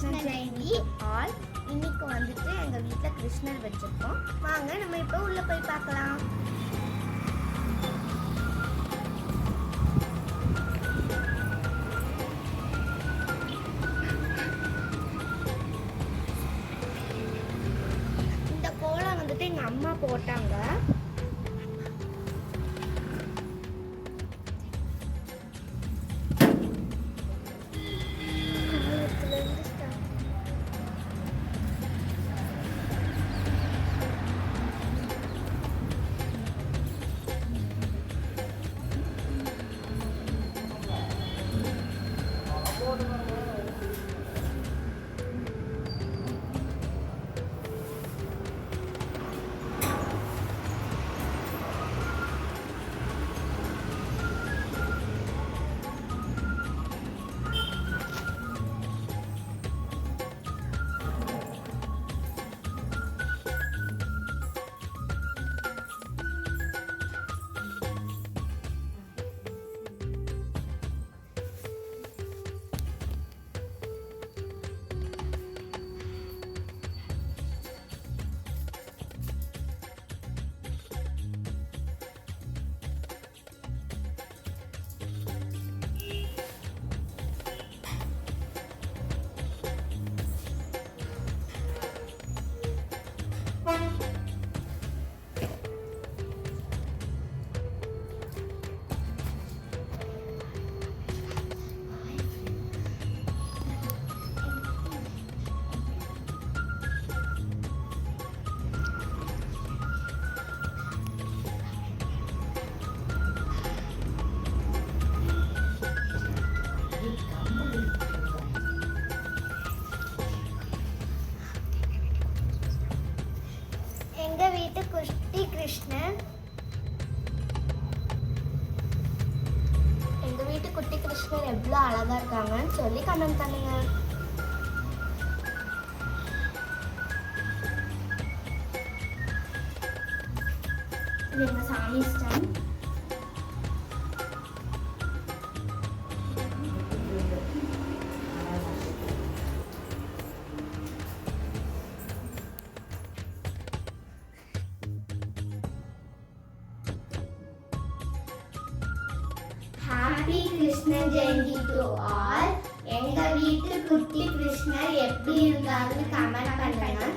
Krishna Jayanthi all. இன்னைக்கு வந்துட்டு எங்கள் வீட்டில் கிருஷ்ணர் வச்சுருக்கோம். வாங்க நம்ம இப்போ உள்ளே போய் பார்க்கலாம். இந்த கோலம் வந்துட்டு எங்கள் அம்மா போட்டாங்க. எங்க வீட்டு குட்டி கிருஷ்ணன், எங்க வீட்டு குட்டி கிருஷ்ணன் எவ்வளோ அழகா இருக்காங்கன்னு சொல்லி கமெண்ட் பண்ணுங்க. இது எங்க சாமி stand. Happy Krishna Jayanthi to all. எங்க வீட்டு குட்டி கிருஷ்ணர் எப்படி இருந்தாருன்னு கமெண்ட் பண்ணுங்க.